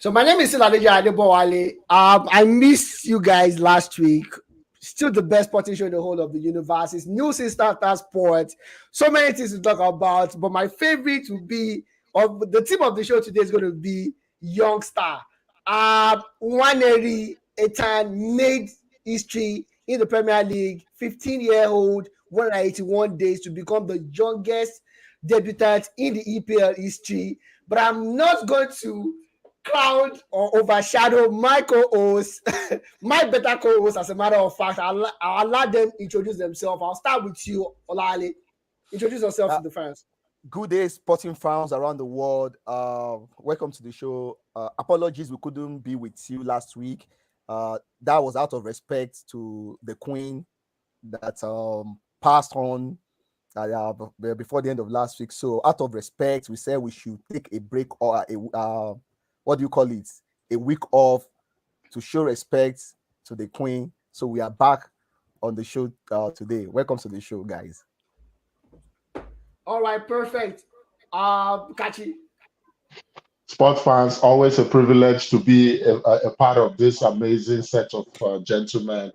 So my name is Siladeja Adebowale. I missed you guys last week. Still the best sporting show in the whole of the universe. It's News in Starter Sports. So many things to talk about, but my favorite will be of the team of the show today is going to be Youngster. Nwaneri Etan made history in the Premier League. 15-year-old, 181 days to become the youngest debutant in the EPL history. But I'm not going to crowd or overshadow my co-host, my better co-host. As a matter of fact, I'll allow them introduce themselves. I'll start with you, Olale. Introduce yourself to the fans. Good day, sporting fans around the world. Welcome to the show. Apologies, we couldn't be with you last week. That was out of respect to the Queen that passed on before the end of last week. So, out of respect, we said we should take a break or what do you call it? A week off to show respect to the Queen. So we are back on the show today. Welcome to the show, guys. All right, perfect. Kachi. Sport fans, always a privilege to be a part of this amazing set of gentlemen.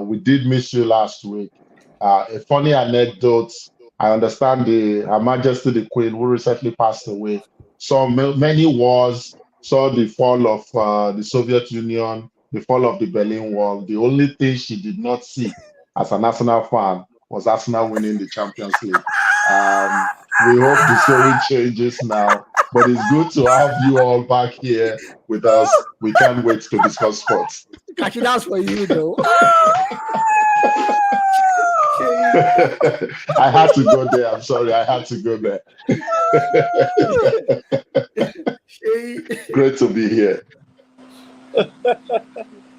We did miss you last week. A funny anecdote. I understand Her Majesty the Queen, who recently passed away, saw many wars, saw the fall of the Soviet Union, the fall of the Berlin Wall. The only thing she did not see as an Arsenal fan was Arsenal winning the Champions League. We hope the story changes now, but it's good to have you all back here with us. We can't wait to discuss sports. Kachi, that's for you, though. I had to go there. I'm sorry. I had to go there. Great to be here.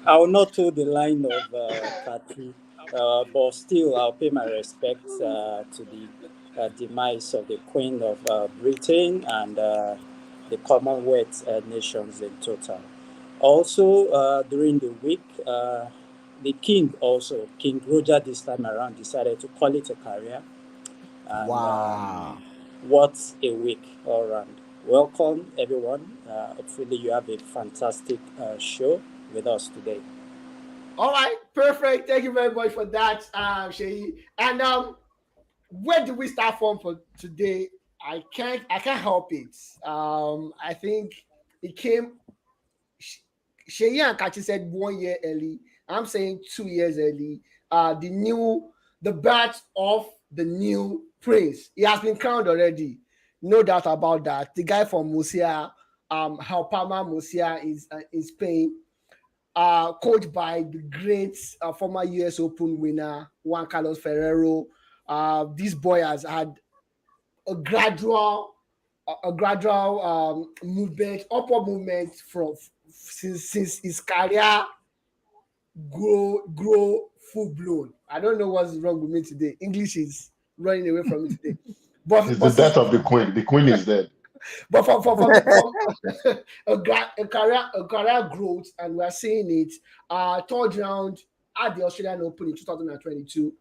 I will not hold the line of Patrick, but still I'll pay my respects to the demise of the Queen of Britain and the Commonwealth nations in total. Also, during the week, the King also, King Roger this time around, decided to call it a career. And, wow. What a week all around. Welcome, everyone. Hopefully you have a fantastic show with us today. All right, perfect. Thank you very much for that, Sheyi. And where do we start from for today? I can't help it. I think it came. Sheyi and Kachi said 1 year early. I'm saying 2 years early. The birth of the new prince. He has been crowned already. No doubt about that. The guy from Murcia, Halpama Murcia is in Spain. Coached by the great former US Open winner Juan Carlos Ferrero. This boy has had a gradual movement, upward movement since his career grow full blown. I don't know what's wrong with me today. English is running away from me today. It's the death of the Queen. The Queen is dead. But from a career growth, and we're seeing it. Third round at the Australian Open in 2022,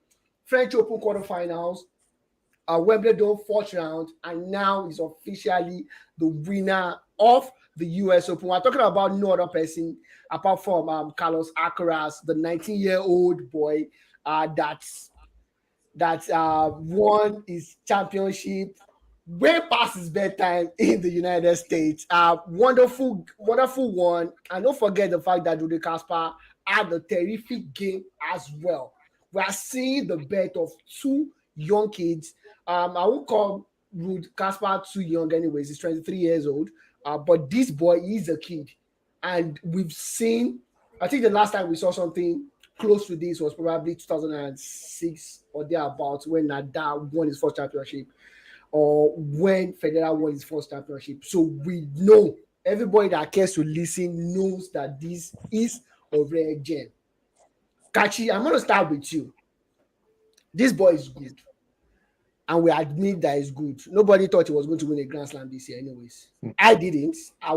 French Open quarterfinals, Wimbledon fourth round, and now he's officially the winner of the US Open. We're talking about no other person apart from Carlos Alcaraz, the 19-year-old boy that won his championship way past his bedtime in the United States. Wonderful one. And don't forget the fact that Rudy Kasper had a terrific game as well. We are seeing the birth of two young kids. I won't call Rudy Kasper too young anyways. He's 23 years old. But this boy is a kid. And we've seen, I think the last time we saw something close to this was probably 2006 or thereabouts when Nadal won his first championship, or when Federer won his first championship. So we know, everybody that cares to listen knows that this is a rare gem. Kachi, I'm going to start with you. This boy is good. And we admit that he's good. Nobody thought he was going to win a Grand Slam this year anyways. I didn't. I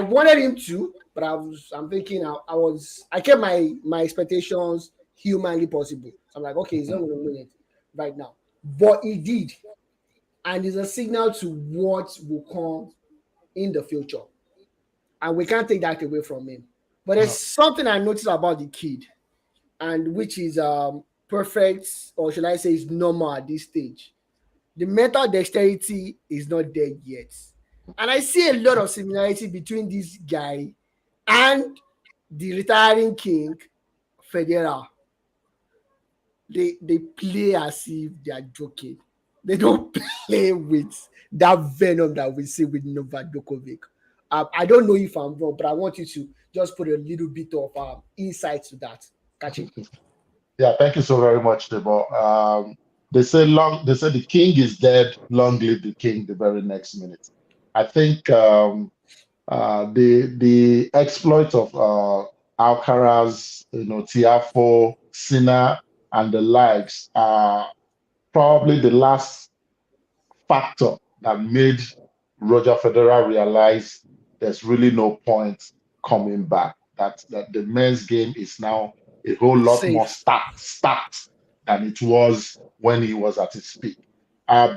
wanted him to, but I'm thinking I kept my expectations humanly possible. So I'm like, okay, he's not going to win it right now. But he did. And it's a signal to what will come in the future. and we can't take that away from him. But there's No. something I noticed about the kid, and which is perfect, or should I say, is normal at this stage. The mental dexterity is not there yet, and I see a lot of similarity between this guy and the retiring king, Federer. They play as if they are joking. They don't play with that venom that we see with Novak Djokovic. I don't know if I'm wrong, but I want you to just put a little bit of insight to that. Catching. Yeah, thank you so very much, Debo. They say the king is dead, long live the king the very next minute. I think the exploit of Alcaraz, Tiafo, Sinner, and the likes are probably the last factor that made Roger Federer realize there's really no point coming back. That the men's game is now a whole lot more Safe. stacked than it was when he was at his peak.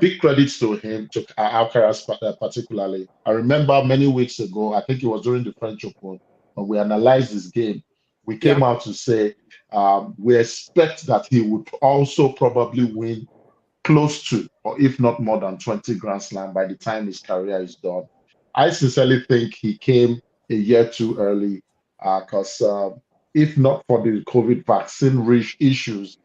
Big credits to him, to Alcaraz particularly. I remember many weeks ago, I think it was during the French Open, when we analyzed this game, we Yeah. came out to say we expect that he would also probably win close to, or if not more than 20 Grand Slam by the time his career is done. I sincerely think he came a year too early because if not for the COVID vaccine issues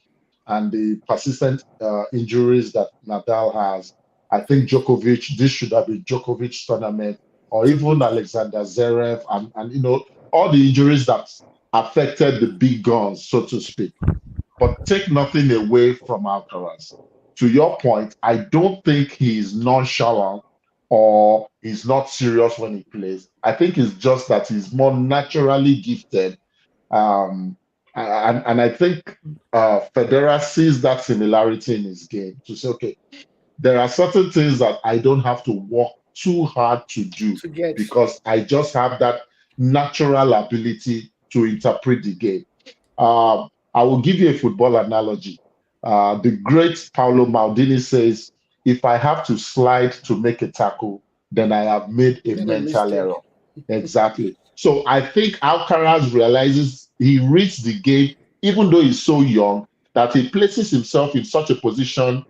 and the persistent injuries that Nadal has, I think Djokovic, this should have been Djokovic's tournament, or To even lose. Alexander Zverev, and all the injuries that affected the big guns, so to speak. But take nothing away from Alcaraz. To your point, I don't think he's nonchalant or he's not serious when he plays. I think it's just that he's more naturally gifted. And I think Federer sees that similarity in his game to say, okay, there are certain things that I don't have to work too hard to do To get. because I just have that natural ability to interpret the game. I will give you a football analogy. The great Paolo Maldini says, if I have to slide to make a tackle, then I have made a Made a mental mistake. error. Exactly. So I think Alcaraz realizes he reads the game, even though he's so young, that he places himself in such a position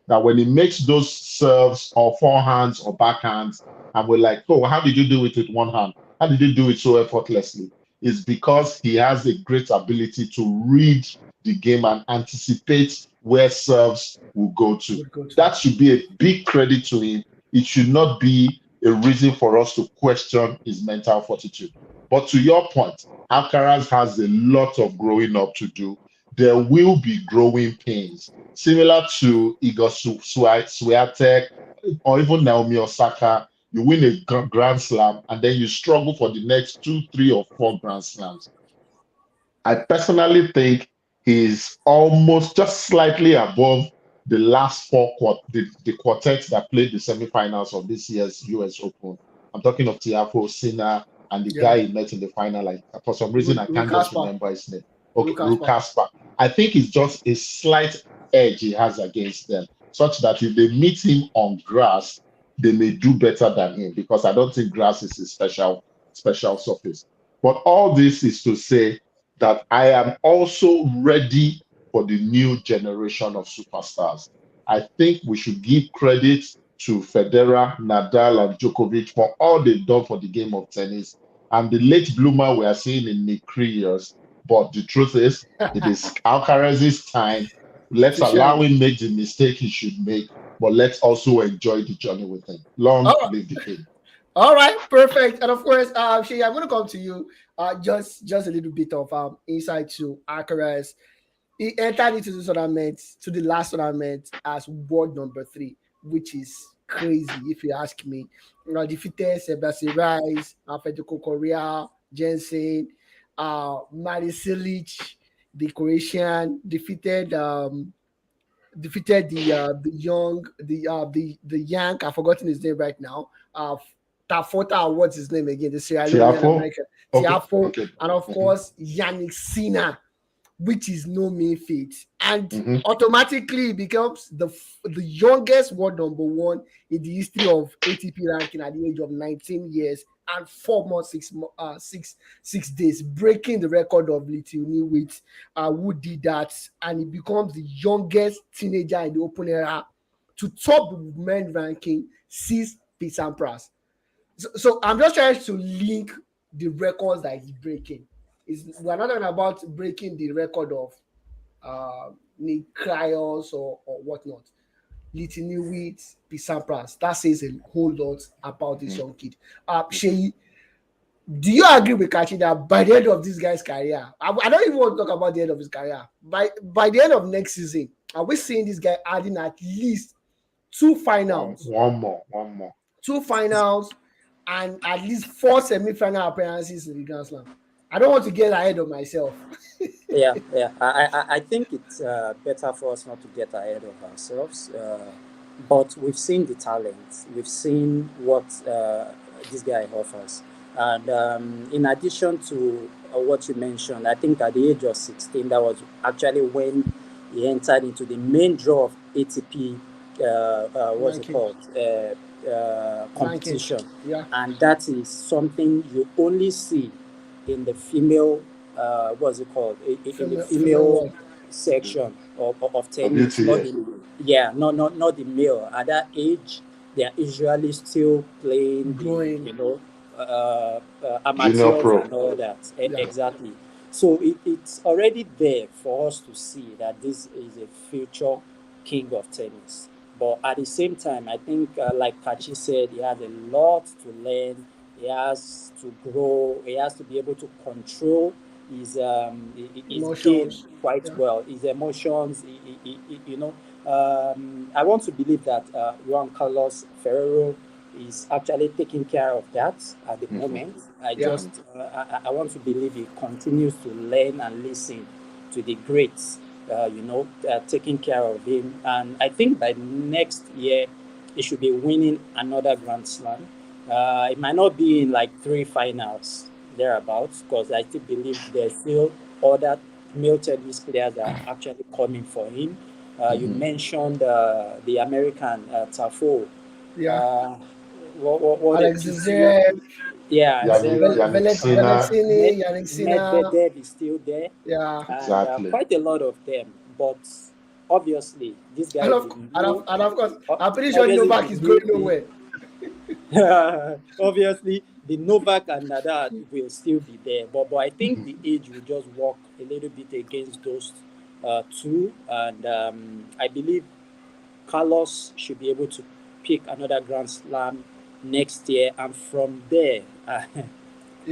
that when he makes those serves or forehands or backhands, and we're like, oh, how did you do it with one hand? How did you do it so effortlessly? Is because he has a great ability to read the game and anticipate where serves will go to. Would go to. That should be a big credit to him. It should not be a reason for us to question his mental fortitude. But to your point, Alcaraz has a lot of growing up to do. There will be growing pains, similar to Igor Swiatek or even Naomi Osaka. You win a Grand Slam and then you struggle for the next 2, 3, or 4 Grand Slams. I personally think he's almost just slightly above the last the quartet that played the semifinals of this year's US Open. I'm talking of Tiafoe, Sinner, and the Yeah. guy he met in the final. Like, for some reason, I can't just Casper. remember his name. Okay, Casper. Casper. I think it's just a slight edge he has against them, such that if they meet him on grass, they may do better than him because I don't think grass is a special surface. But all this is to say that I am also ready for the new generation of superstars. I think we should give credit to Federer, Nadal, and Djokovic for all they've done for the game of tennis and the late bloomer we are seeing in Nick Kyrgios. But the truth is, it is Alcaraz's time. Let's To allow shine. him make the mistake he should make, but let's also enjoy the journey with him. Long Oh, live the king. all right, perfect. And of course, Shay, I'm gonna come to you. Just a little bit of insight to Alcaraz. He entered into the tournament, to the last tournament, as world number 3, which is crazy if you ask me. Defeated Sebastian Rice, Federico Correa, Jensen, Mari Silic, the Croatian, defeated the young the Yank. I've forgotten his name right now. Tafota, what's his name again? The Sierra Leonean Tiafoe? American. Okay, Tiafo, okay. and of Mhm. course Yannick Sinner, which is no mean feat. and automatically becomes the youngest world number one in the history of ATP ranking at the age of 19 years and 4 months, 6 days, breaking the record of Lithuania with who did that, and he becomes the youngest teenager in the Open era to top the men ranking since Pete Sampras. So I'm just trying to link the records that he's breaking. We're not talking about breaking the record of Nick Kyrgios or whatnot. Lithuania, Pete Sampras. That says a whole lot about this young kid. Sheyi, do you agree with Kachi that by the end of this guy's career, I don't even want to talk about the end of his career. By the end of next season, are we seeing this guy adding at least two finals? One more. Two finals and at least 4 semi-final appearances in the Grand Slam. I don't want to get ahead of myself. Yeah. I think it's better for us not to get ahead of ourselves. But we've seen the talent. We've seen what this guy offers. And in addition to what you mentioned, I think at the age of 16, that was actually when he entered into the main draw of ATP, what's it called? Competition. Yeah. And that is something you only see in the female, what's it called? In the female section of tennis. Not the male. At that age, they are usually still playing the, amateurs and all that. Exactly. So it's already there for us to see that this is a future king of tennis. But at the same time, I think, like Kachi said, he has a lot to learn. He has to grow. He has to be able to control his game quite well. His emotions, I want to believe that Juan Carlos Ferrero is actually taking care of that at the moment. I want to believe he continues to learn and listen to the greats, taking care of him. And I think by next year, he should be winning another Grand Slam. It might not be in like 3 finals thereabouts, because I still believe there's still other male tennis players that are actually coming for him. You mentioned the American Tafo. What Alexander. Yannick Medvedev is still there. Yeah, exactly. Quite a lot of them, but obviously this guy. And of course, I'm pretty sure Novak is going nowhere. Obviously, the Novak and Nadal will still be there, but I think the age will just work a little bit against those two, and I believe Carlos should be able to pick another Grand Slam next year, and from there,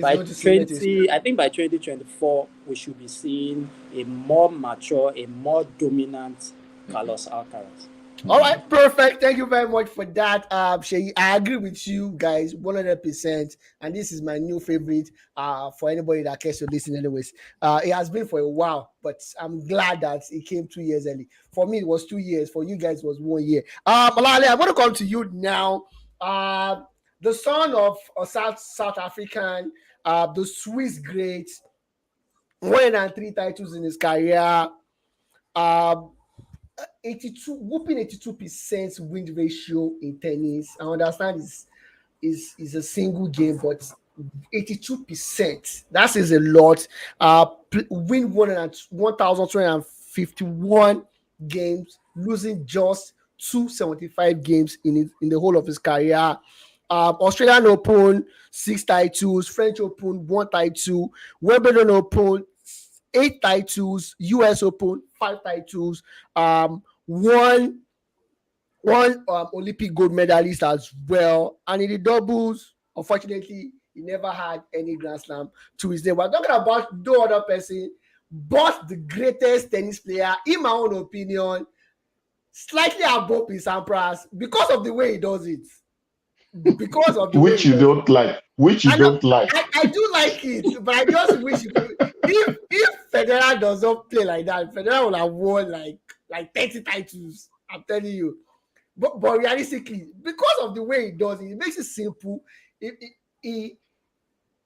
by 2024, we should be seeing a more mature, a more dominant Carlos Alcaraz. All right, perfect. Thank you very much for that, Sheyi. I agree with you guys 100%, and this is my new favorite. For anybody that cares to listen, anyways, it has been for a while, but I'm glad that it came 2 years early. For me, it was 2 years. For you guys, it was 1 year. Malale, I want to come to you now. The son of a South African, the Swiss great, 103 titles in his career. 82% win ratio in tennis. I understand is a single game, but 82%. That is a lot. Win 1,251 games, losing just 275 games in the whole of his career. Australian Open 6 titles, French Open 1 title, Wimbledon Open 8 titles, US Open 5 titles, one Olympic gold medalist as well. And in the doubles, unfortunately, he never had any Grand Slam to his name. We're talking about no other person but the greatest tennis player, in my own opinion, slightly above Pete Sampras because of the way he does it. Because of the which you don't like. I do like it, but I just wish if Federer does not play like that, Federer will have won like 30 titles. I'm telling you. But realistically, because of the way he does it, it makes it simple.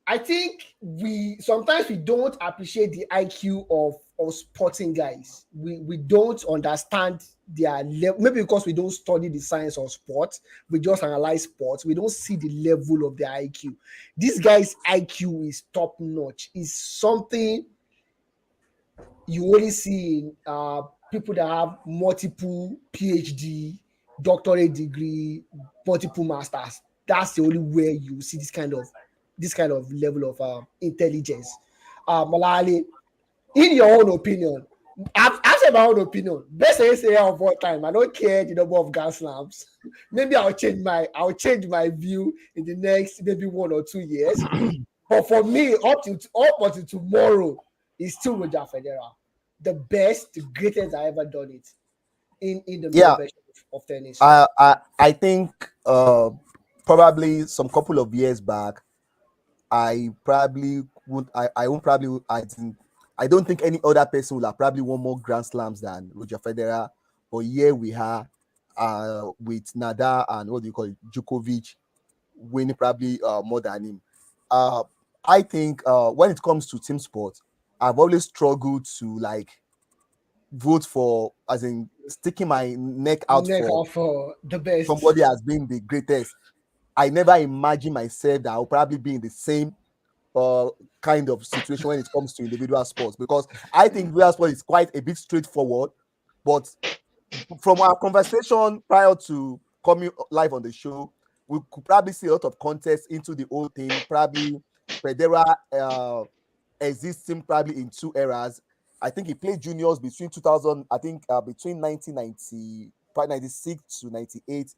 I think we sometimes don't appreciate the IQ of of sporting guys. We don't understand their level, maybe because we don't study the science of sports, we just analyze sports, we don't see the level of their IQ. This guy's IQ is top notch. Is something you only see in people that have multiple PhD, doctorate degree, multiple masters. That's the only way you see this kind of level of intelligence. Malali, in your own opinion, I've said my own opinion. Best say of all time. I don't care the number of gas lamps. Maybe I'll change my view in the next maybe 1 or 2 years. But for me, up until tomorrow, is still Roger Federer, the best, the greatest I ever done it in the male Yeah, version of tennis. I think probably some couple of years back, I probably would I won't probably I don't think any other person will have probably won more Grand Slams than Roger Federer. But here we are with Nadal and what do you call it, Djokovic winning probably more than him. Uh, I think when it comes to team sports, I've always struggled to like vote for, as in sticking my neck out Neck for off for the best. somebody as being the greatest. I never imagined myself that I'll probably be in the same kind of situation when it comes to individual sports, because I think individual sport is quite a bit straightforward. But from our conversation prior to coming live on the show, we could probably see a lot of context into the whole thing. Probably Federer existing probably in two eras. I think he played juniors between 2000, I think between 1990, probably 96 to 98.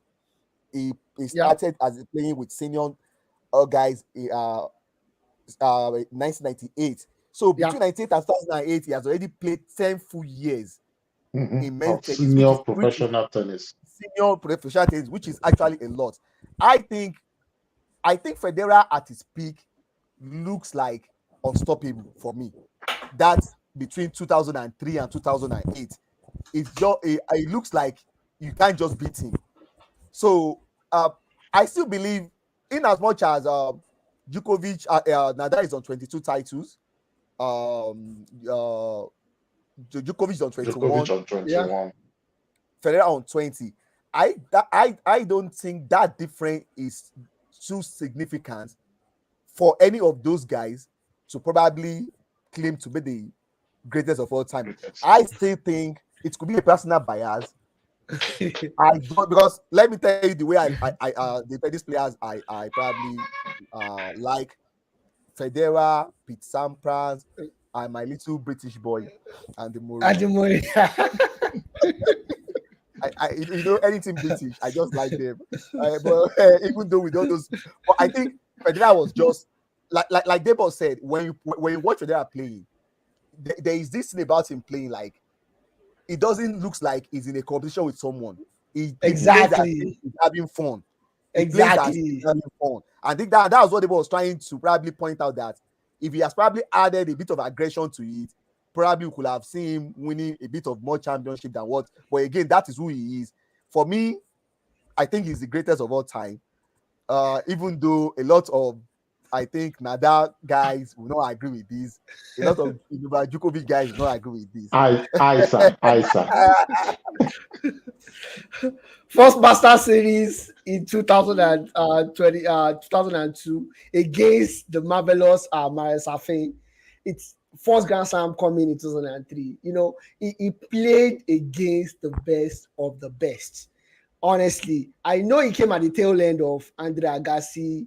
He Yeah, started as playing with senior guys 1998. So yeah, between 98 and 2008, he has already played 10 full years in men's Of tennis, senior professional tennis. senior professional tennis, which is actually a lot. I think Federer at his peak looks like unstoppable for me. That between 2003 and 2008, it looks like you can't just beat him. So I still believe, in as much as Djokovic, Nadal is on 22 titles, Djokovic is on Djokovic 21, on yeah. 21. Federer on 20. I don't think that difference is too significant for any of those guys to probably claim to be the greatest of all time. I still think it could be a personal bias. I don't, because let me tell you the way the tennis players I probably like: Federer, Pete Sampras, and my little British boy, and the Murray. Ademore. Anything British, I just like them. But even though we don't those, but I think Federer was just like Debo said, when you watch Federer playing, there is this thing about him playing, like it doesn't look like he's in a competition with someone. He plays as if Exactly. he's having fun. He plays as if he's Exactly. having fun. I think that was what Debo was trying to probably point out, that if he has probably added a bit of aggression to it, probably we could have seen him winning a bit of more championship than what. But again, that is who he is. For me, I think he's the greatest of all time. Even though a lot of, I think, Nadal guys will not agree with this. A lot of Djokovic guys will not agree with this. Isa. First Master Series in 2002 against the marvelous Maria Safin. It's first Grand Slam coming in 2003. He played against the best of the best. Honestly, I know he came at the tail end of Andre Agassi,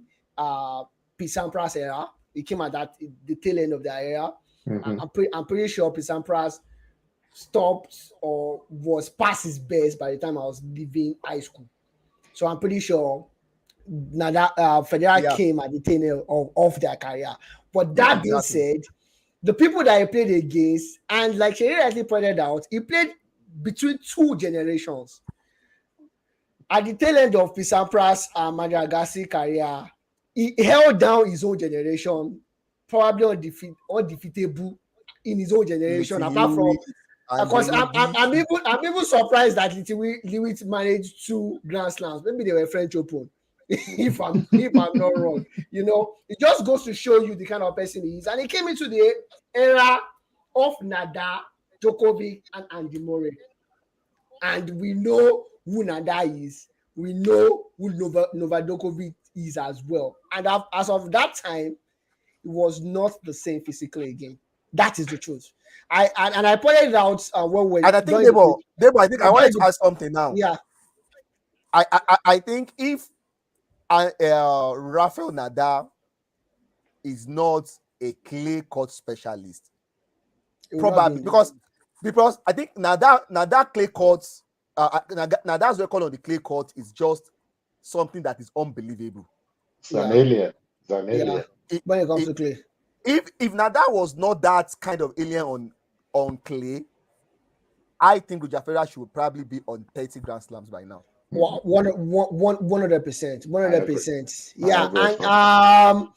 Pete Sampras era. He came at the tail end of their era. Mhm. I'm pretty sure Pete Sampras stopped or was past his best by the time I was leaving high school. So I'm pretty sure Federer Yeah, came at the tail end of their career. But that being exactly. said, the people that he played against, and like Sherry rightly pointed out, he played between two generations. At the tail end of Pete Sampras and Madagascar career, he held down his own generation, probably undefeatable in his own generation. Little Apart from, Lewis, because Angelo Dee. I'm even surprised that Lewis managed 2 Grand Slams. Maybe they were French Open, if I'm not wrong. It just goes to show you the kind of person he is. And he came into the era of Nadal Djokovic, and Andy Murray. And we know who Nada is. We know who Novak Djokovic is as well. And as of that time, it was not the same physically again. That is the truth. I pointed it out when we And I were think during the, Debo, I think I wanted during to the ask something now. yeah, I think if Rafael Nadal is not a clay court specialist, it will not be probably in the, because I think Nadal clay courts, Nadal's record on the clay court is just something that is unbelievable. It's an yeah, alien. It's an yeah. alien. It, When it comes it, to clay, if Nadal was not that kind of alien on clay, I think Roger Federer should probably be on 30 Grand Slams by now. 100%, I agree. 100%. I Yeah, agree as and well.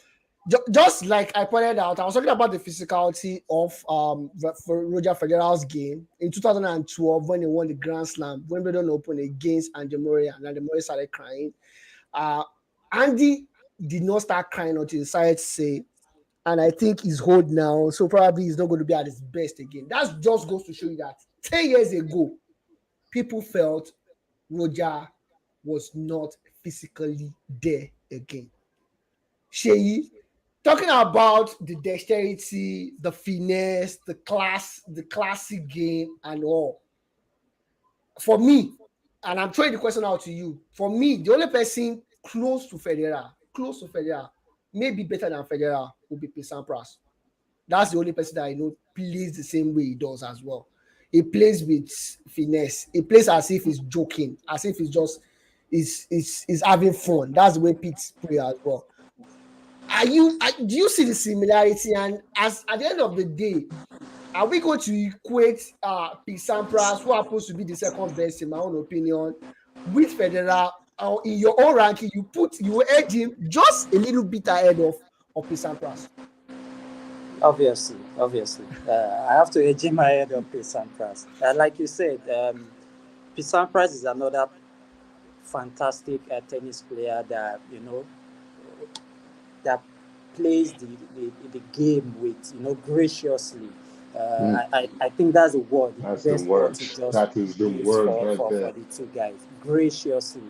just like I pointed out, I was talking about the physicality of for Roger Federer's game in 2012 when he won the Grand Slam, Wimbledon Open against Andy Murray, and Andy Murray started crying. Uh, Andy did not start crying until he decided to say, and I think he's old now, so probably he's not going to be at his best again. That just goes to show you that 10 years ago, people felt Roger was not physically there again. Sheyi, talking about the dexterity, the finesse, the classic game, and all. For me, and I'm throwing the question out to you. For me, the only person close to Federer, maybe better than Federer, would be Sampras. That's the only person that I know plays the same way he does as well. He plays with finesse. He plays as if he's joking, as if he's just is having fun. That's the way Pete play as well. Do you see the similarity? And as at the end of the day, are we going to equate Pete Sampras, who happens to be the second best in my own opinion, with Federer? Or in your own ranking, you edge him just a little bit ahead of Pete Sampras. Obviously. I have to edge my head on Pete Sampras. Like you said, Pete Sampras is another fantastic tennis player that that plays the game with graciously. Mm, I think that's the word, that's the the best word word. to just That is the use word for right for, there. for the two guys. Graciously,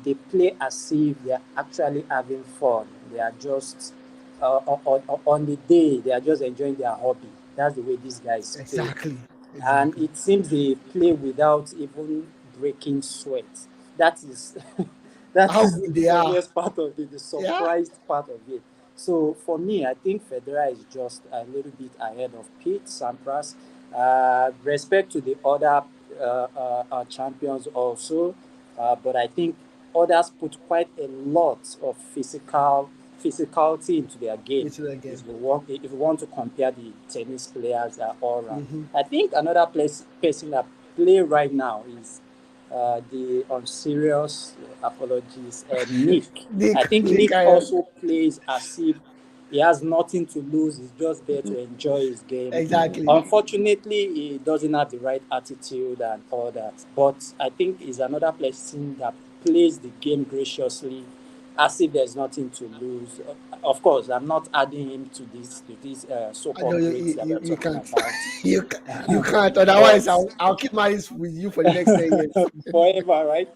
they play as if they are actually having fun. They are just on the day they are just enjoying their hobby. That's the way these guys play, Exactly. and Exactly. it seems they play without even breaking sweat. That is that How is good the they are. funniest part of it, the Yeah. surprised part of it. So for me, I think Federer is just a little bit ahead of Pete Sampras. Respect to the other champions also, but I think others put quite a lot of physicality into their game. Into the game. If you want to compare the tennis players all around, Mm-hmm. I think another person that play right now is the unserious apologies, Nick. I think Nick Nick Kyrgios. also plays as if he has nothing to lose. He's just there to enjoy his game. Exactly. Unfortunately, he doesn't have the right attitude and all that. But I think he's another person that plays the game graciously, as if there's nothing to lose. Of course, I'm not adding him to these I know so-called greats that we're you talking can't. about. You can't. But Otherwise, I'll keep my eyes with you for the next 10 years. forever, right?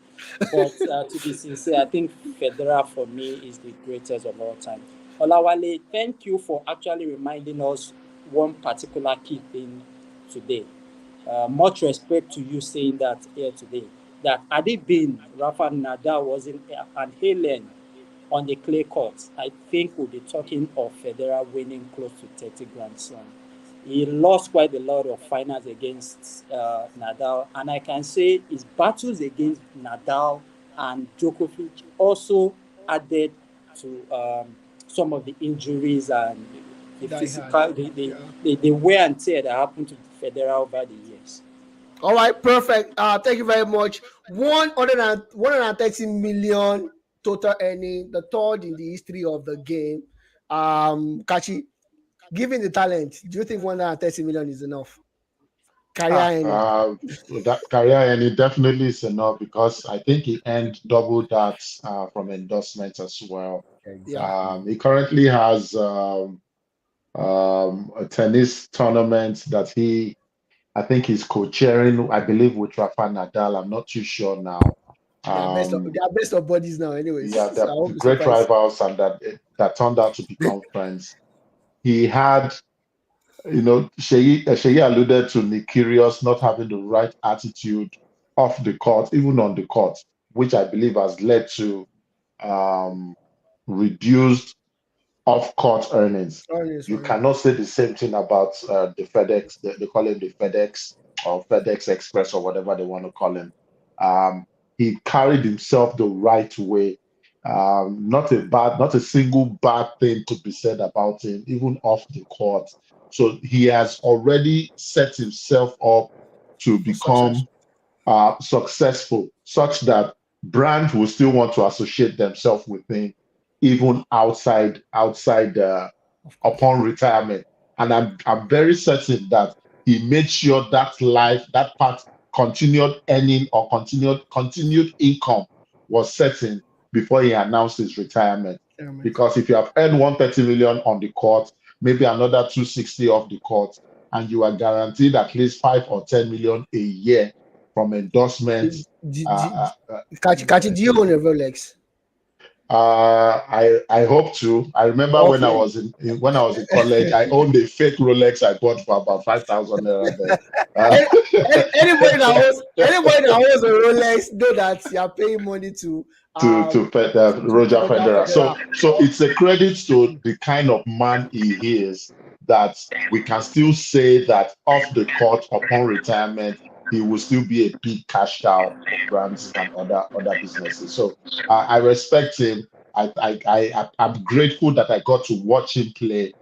But to be sincere, I think Federer for me is the greatest of all time. Olawale, thank you for actually reminding us one particular key thing today. Much respect to you saying that here today. That had it been Rafa Nadal was in an alien on the clay court, I think we'll be talking of Federer winning close to 30 Grand Slam. He lost quite a lot of finals against Nadal, and I can say his battles against Nadal and Djokovic also added to some of the injuries and the That he had. physical, Yeah. the wear and tear that happened to Federer over the years. All right. Perfect. Thank you very much. 130 million total earning, the third in the history of the game. Kachi, given the talent, do you think 130 million is enough? Career Ah, earning. That career, and it definitely is enough because I think he earned double that from endorsements as well. Yeah. exactly. He currently has a tennis tournament that he I think he's co-chairing, I believe, with Rafa Nadal. I'm not too sure now. They are best of buddies now, anyways. Yeah, So I they're won't be great surprised. rivals, and that turned out to become friends. He had, Sheyi alluded to Nick Kyrgios not having the right attitude off the court, even on the court, which I believe has led to reduced off-court earnings. You cannot say the same thing about the FedEx. They call him the FedEx or FedEx Express or whatever they want to call him. He carried himself the right way. Not a single bad thing could be said about him, even off the court. So he has already set himself up to become successful, such that brands will still want to associate themselves with him, even outside upon retirement. And I'm very certain that he made sure that that part continued earning or continued income was certain before he announced his retirement. Because if you have earned 130 million on the court, maybe another 260 off the court, and you are guaranteed at least 5 or 10 million a year from endorsements. Kachi, do you own a Rolex? I hope to. I remember when I was in college, I owned a fake Rolex I bought for about 5,000 naira then. Anybody that owns a Rolex know that you are paying money to Roger Federer. So it's a credit to the kind of man he is that we can still say that off the court upon retirement, he will still be a big cash cow for brands and other businesses. So I respect him. I'm grateful that I got to watch him play,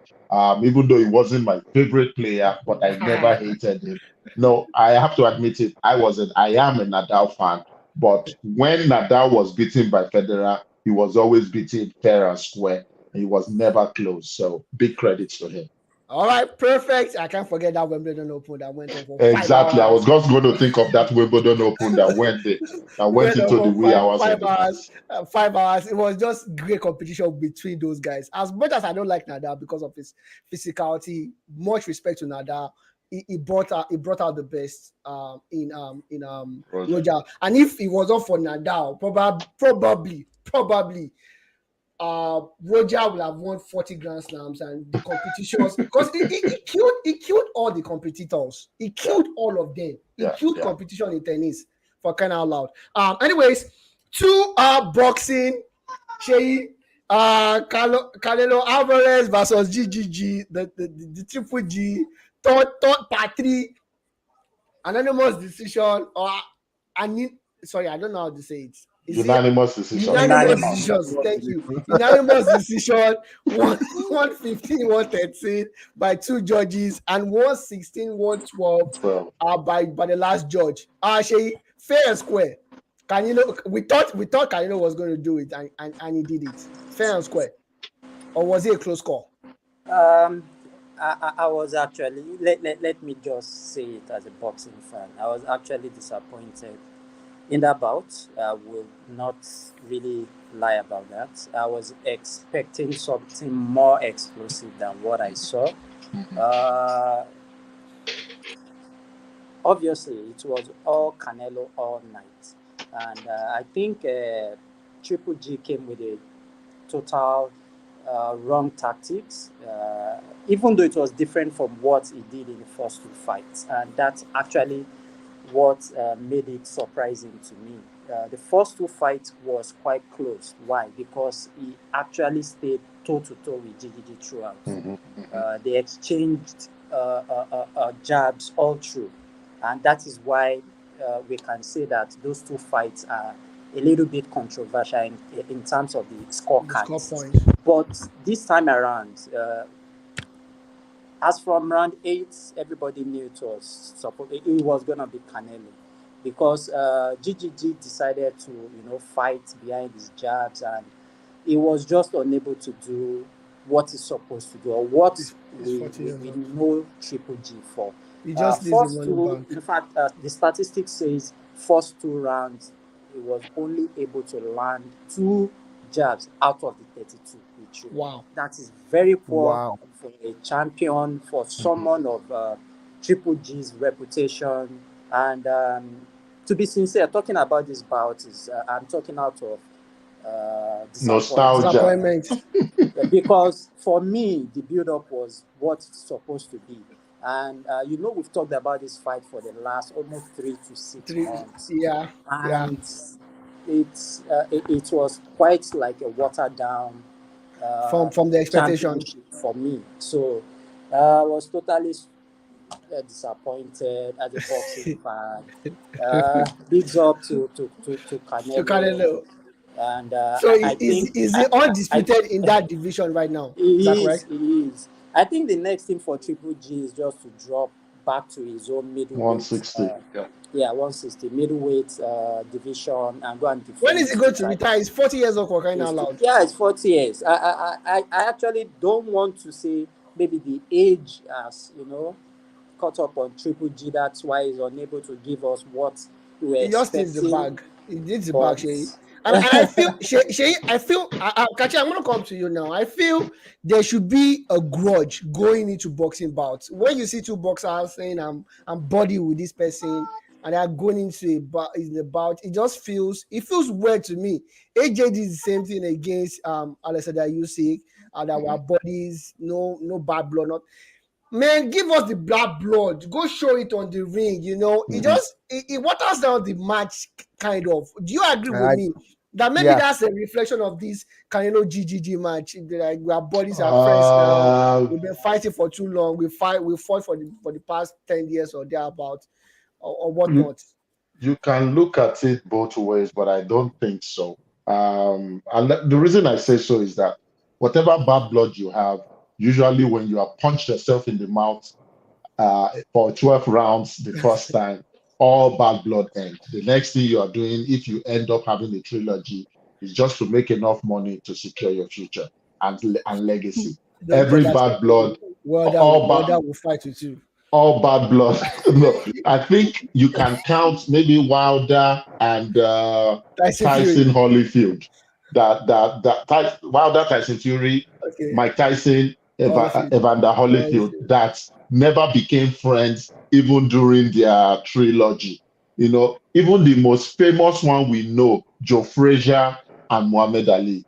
even though he wasn't my favorite player, but I never hated him. No, I have to admit it. I am a Nadal fan, but when Nadal was beaten by Federer, he was always beaten fair and square. He was never close. So big credits to him. All right, perfect. I can't forget that Wimbledon Open that went on for exactly. 5 hours. I was just going to think of that Wimbledon Open that went into the wee hours of the night. 5 hours. It was just great competition between those guys. As much as I don't like Nadal because of his physicality, much respect to Nadal. He brought out the best in Roger. And if it wasn't for Nadal, probably Roger will have won 40 Grand Slams and the competitions because he killed all the competitors. He killed all of them. He killed competition in tennis for crying out loud. Anyways, to boxing, Sheyi, Canelo Alvarez versus GGG, the Triple G, third part 3, anonymous decision I don't know how to say it. Unanimous decision. Unanimous decisions. Thank you. Unanimous decision. 115, 113 by 2 judges, and 116, 112 by the last judge. Sheyi, fair and square. Canelo, we thought Canelo was going to do it, and he did it. Fair and square. Or was it a close call? I was actually let me just say it as a boxing fan. I was actually disappointed in that bout. I will not really lie about that. I was expecting something more explosive than what I saw. Obviously, it was all Canelo all night. And I think Triple G came with a total wrong tactics, even though it was different from what he did in the first 2 fights. And that's actually what made it surprising to me. The first 2 fights was quite close. Why? Because he actually stayed toe-to-toe with GGG throughout. They exchanged jabs all through. And that is why we can say that those 2 fights are a little bit controversial in terms of the scorecards. But this time around, as from round 8, everybody knew it was going to be Canelo, because GGG decided to fight behind his jabs, and he was just unable to do what he's supposed to do, or what we know Triple G for. He just first 2, in fact, the statistics says first 2 rounds he was only able to land 2 jabs out of the 32. Wow, that is very poor for a champion, for someone of Triple G's reputation. And to be sincere, talking about this bout is I'm talking out of disappointment. Nostalgia. Disappointment. Because for me, the build-up was what it's supposed to be. And we've talked about this fight for the last almost 3 to 6 Three. months, Yeah. Yeah. and it was quite like a watered down From the expectation. championship for me. So I was totally disappointed as a boxing fan. Bigs up to To Canelo, Canelo. and So I think is he undisputed in that division right now? Is that he is. correct? He is. I think the next thing for Triple G is just to drop back to his own middleweight. 160. Yeah. Yeah, 160 middleweight division and go and When defend is he going the to title. retire? He's 40 years old for crying out loud. Yeah, it's 40 years. I actually don't want to say maybe the age has caught up on Triple G. That's why he's unable to give us what we were He just needs the expecting. bag. He needs the But bag, Shay. And I feel, Shay, Kachi, I'm going to come to you now. I feel there should be a grudge going into boxing bouts. When you see two boxers saying, I'm buddy with this person, and they're going into a bout, it feels weird to me. AJ did the same thing against Alexander Usyk, and our buddies, no bad blood, not. Man, give us the black blood. Go show it on the ring. It waters down the match, kind of. Do you agree with me that maybe that's a reflection of this Canelo GGG match? Like, our bodies are friends now. We've been fighting for too long. We fought for the past 10 years or thereabout, or whatnot. You can look at it both ways, but I don't think so. And the reason I say so is that whatever bad blood you have, usually when you have punched yourself in the mouth for 12 rounds the first time, all bad blood ends. The next thing you are doing, if you end up having a trilogy, is just to make enough money to secure your future and legacy. Every bad blood, Wilder will fight with you. All bad blood. No, I think you can count maybe Wilder and Tyson Holyfield. Wilder, Tyson Fury, Okay. Mike Tyson, Evander Holyfield, that never became friends even during their trilogy. Even the most famous one we know, Joe Frazier and Muhammad Ali,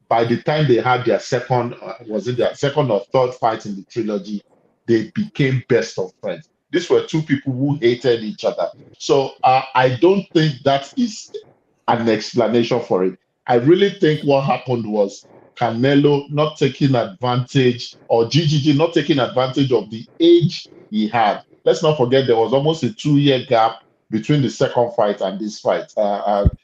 by the time they had their second or third fight in the trilogy, they became best of friends. These were two people who hated each other. So I don't think that is an explanation for it. I really think what happened was Canelo not taking advantage, or GGG not taking advantage of the age he had. Let's not forget there was almost a 2-year gap between the second fight and this fight.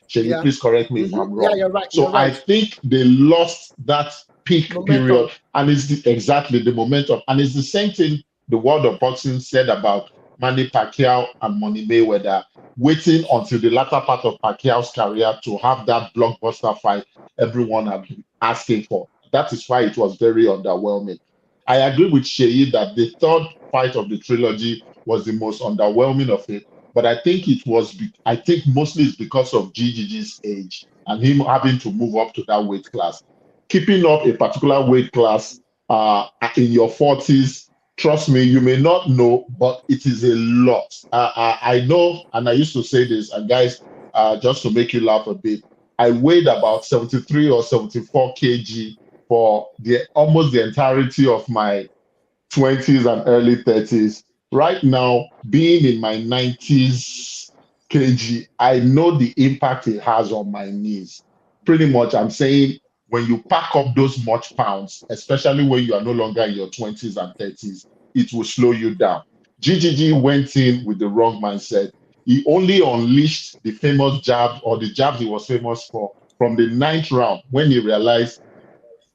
Shay, please correct me if I'm wrong. Yeah, you're right. So I think they lost that peak momentum. Period, and it's exactly the momentum. And it's the same thing the world of boxing said about Manny Pacquiao and Money Mayweather, waiting until the latter part of Pacquiao's career to have that blockbuster fight everyone had been asking for. That is why it was very underwhelming. I agree with Sheyi that the third fight of the trilogy was the most underwhelming of it, but I think mostly it's because of GGG's age and him having to move up to that weight class. Keeping up a particular weight class in your 40s, trust me, you may not know, but it is a lot. I know, and I used to say this, and guys, just to make you laugh a bit, I weighed about 73 or 74 kg for almost the entirety of my 20s and early 30s. Right now, being in my 90s kg, I know the impact it has on my knees. Pretty much, I'm saying when you pack up those much pounds, especially when you are no longer in your 20s and 30s, it will slow you down. GGG went in with the wrong mindset. He only unleashed the famous jab, or the jab he was famous for, from the 9th round, when he realized,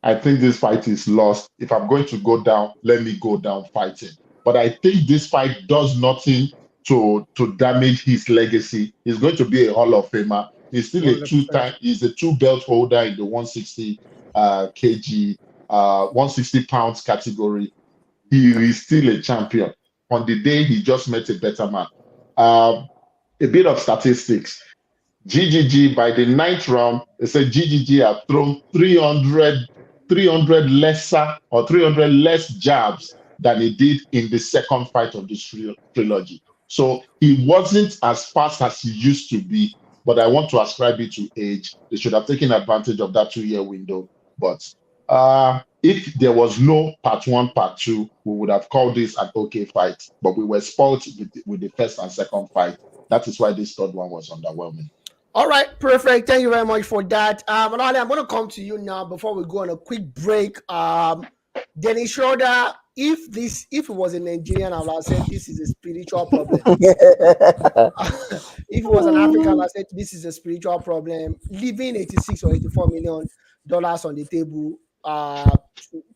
I think this fight is lost. If I'm going to go down, let me go down fighting. But I think this fight does nothing to damage his legacy. He's going to be a Hall of Famer. He's still 100%. He's a 2-belt holder in the 160 kg, 160 pounds category. He is still a champion. On the day he just met a better man. A bit of statistics. GGG, by the 9th round, they said GGG have thrown 300 lesser or 300 less jabs than he did in the second fight of this trilogy. So he wasn't as fast as he used to be, but I want to ascribe it to age. They should have taken advantage of that 2 year window. But if there was no part one, part two, we would have called this an okay fight. But we were spoiled with the first and second fight. That is why this third one was underwhelming. All right, perfect. Thank you very much for that. Olale, I'm going to come to you now before we go on a quick break. Dennis Schroeder, if it was a Nigerian, I would have said this is a spiritual problem. If it was an African, I said this is a spiritual problem. Leaving 86 or 84 million dollars on the table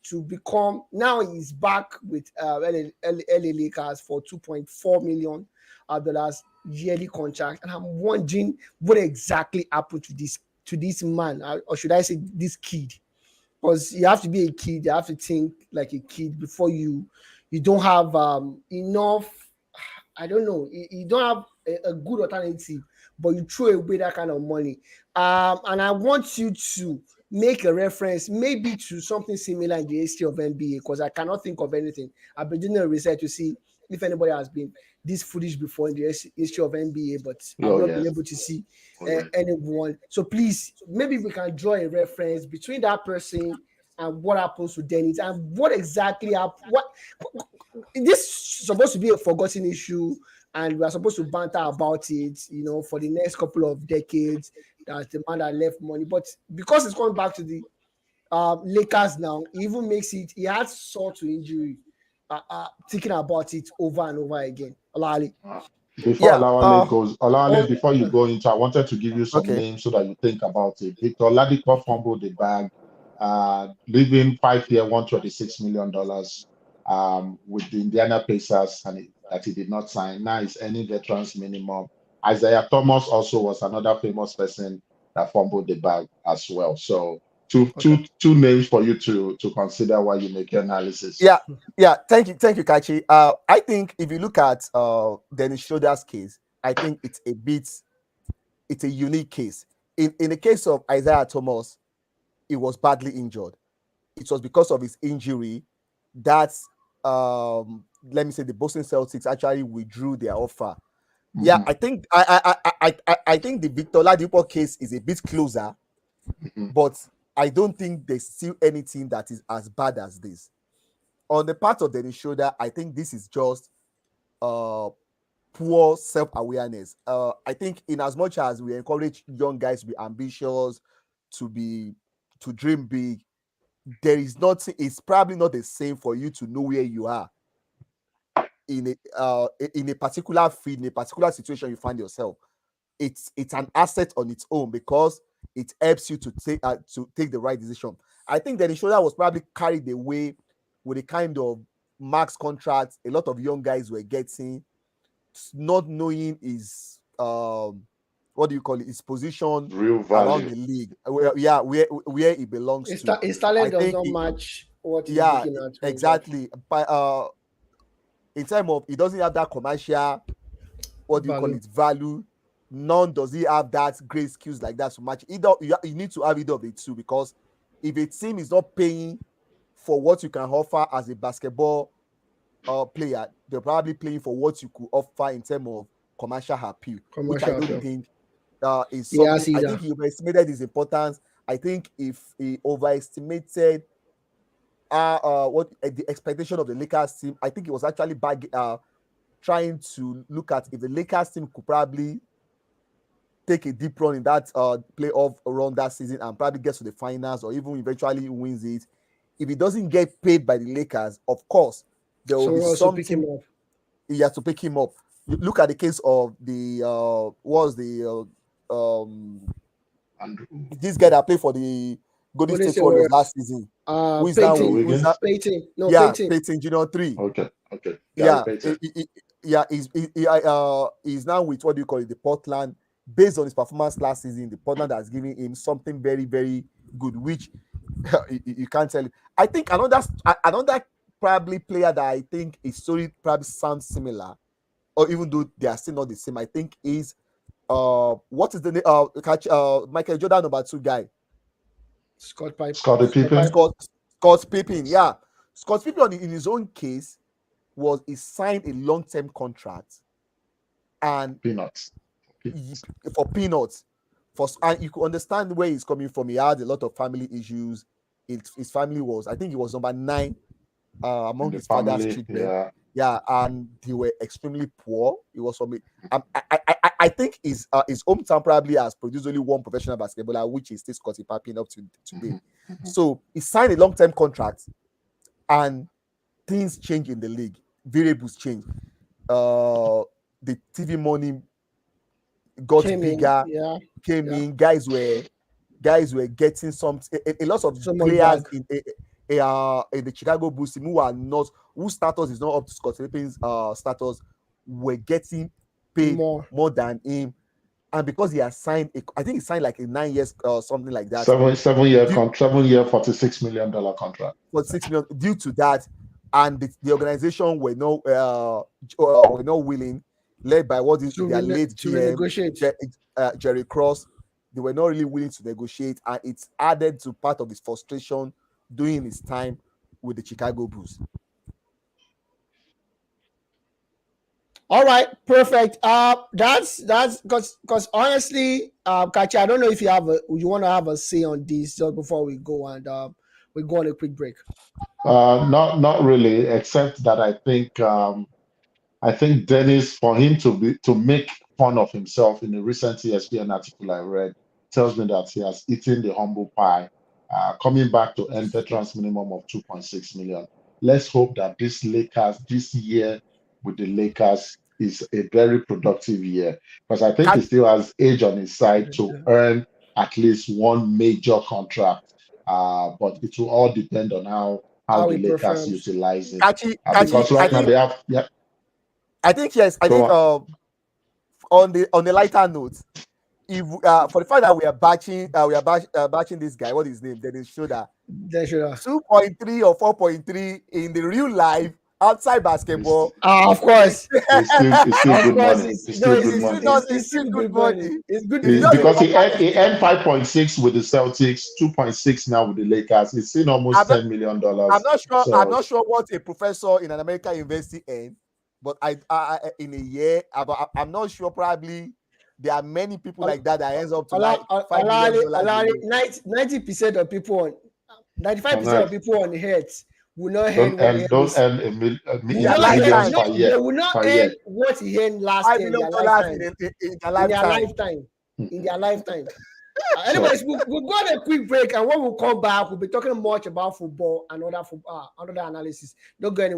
to become, now he's back with LA Lakers for $2.4 million dollars yearly contract, and I'm wondering what exactly happened to this man, or should I say this kid? Because you have to be a kid, you have to think like a kid before you don't have enough. I don't know. You don't have a good alternative, but you throw away that kind of money. And I want you to make a reference maybe to something similar in the history of NBA, because I cannot think of anything. I've been doing a research to see if anybody has been this foolish before in the history of NBA, but I've not been able to see anyone. So please, maybe we can draw a reference between that person and what happens to Dennis, and what exactly happened. This is supposed to be a forgotten issue, and we are supposed to banter about it, for the next couple of decades. That's the man that left money, but because it's going back to the Lakers now, it even makes it. He had sore to injury. Thinking about it over and over again. Olale. Before Olawale, before you go into, I wanted to give you some names so that you think about it. Victor Oladipo fumbled the bag, leaving 5-year, $126 million with the Indiana Pacers, and that he did not sign. Now he's earning veterans minimum. Isaiah Thomas also was another famous person that fumbled the bag as well. So two names for you to consider while you make your analysis. Yeah. Thank you, Kachi. I think if you look at Dennis Schroeder's case, I think it's a unique case. In the case of Isaiah Thomas, he was badly injured. It was because of his injury that let me say the Boston Celtics actually withdrew their offer. Mm-hmm. Yeah, I think I think the Victor Oladipo case is a bit closer, but I don't think there's still anything that is as bad as this. On the part of Dennis Schroeder, I think this is just poor self-awareness. I think in as much as we encourage young guys to be ambitious, to dream big, there is nothing. It's probably not the same for you to know where you are in a particular field, in a particular situation you find yourself. It's an asset on its own because it helps you to take the right decision. I think Dennis Schroeder was probably carried away with a kind of max contract a lot of young guys were getting, not knowing his his position around the league. Where he belongs to. His talent does not match what he's looking at. Exactly. But in terms of, he doesn't have that commercial value. None does he have that great skills like that to match. Either you need to have either of the two, because if a team is not paying for what you can offer as a basketball player, they're probably playing for what you could offer in terms of commercial appeal, which I don't think is something. I think he overestimated his importance. I think if he overestimated the expectation of the Lakers team, I think it was actually trying to look at if the Lakers team could probably take a deep run in that playoff run that season and probably get to the finals or even eventually wins it. If he doesn't get paid by the Lakers, of course, there will be something. He has to pick him up. Look at the case of the this guy that played for the Golden State Warriors last season. Who is Peyton. Peyton Junior 3. Okay. He's now with the Portland. Based on his performance last season, the Portland has given him something very, very good, which you can't tell. I think another probably player that I think his story probably sounds similar, or even though they are still not the same, I think is what is the name? Michael Jordan #2 guy. Scott Pippen. Scottie Pippen. Scott Pippen, yeah. Scott Pippen, in his own case, he signed a long-term contract and Peanuts. for peanuts. And you could understand where he's coming from. He had a lot of family issues. His family was, I think, he was number 9 among his father's children. Yeah, and they were extremely poor. He was from I think his hometown probably has produced only one professional basketballer, which is still Scottie Pippen up to today. So he signed a long-term contract, and things change in the league. Variables change. The TV money got bigger. Came in. Guys were getting a lot of players in the Chicago Bulls team whose status is not up to Scott Pippen's status, were getting paid more than him. And because he has signed, I think he signed like a 9 years or something like that. 7 year $46 million contract. $46 million. Due to that, and the organization were not willing, led by their late GM Jerry Cross. They were not really willing to negotiate, and it's added to part of his frustration during his time with the Chicago Bulls. All right, perfect. That's because honestly, Kachi, I don't know if you want to have a say on this just before we go, and we go on a quick break. Not really, except that I think Dennis, for him to make fun of himself in a recent ESPN article I read, tells me that he has eaten the humble pie, coming back to earn veterans minimum of 2.6 million. Let's hope that this year with the Lakers is a very productive year, because I think he still has age on his side to earn at least one major contract. But it will all depend on how the Lakers utilize it. Because right now they have, I think yes. I think on the lighter note, if for the fact that we are batching this guy, what is his name? Dennis Schroeder. 2.3 or 4.3 in the real life outside basketball. Of course. It's still good money. It's still good money. It's good because he earned 5.6 with the Celtics, 2.6 now with the Lakers. It's still almost $10 million. I'm not sure. So, I'm not sure what a professor in an American university earns, but I in a year, I'm not sure. Probably there are many people like that ends up to like $5 million. 90% of people, 95% of people on the earth will not earn a million per year. They will not earn what he earned last year in their lifetime. Anyways, we'll go on a quick break, and when we come back, we'll be talking much about football and other analysis. Don't go anywhere.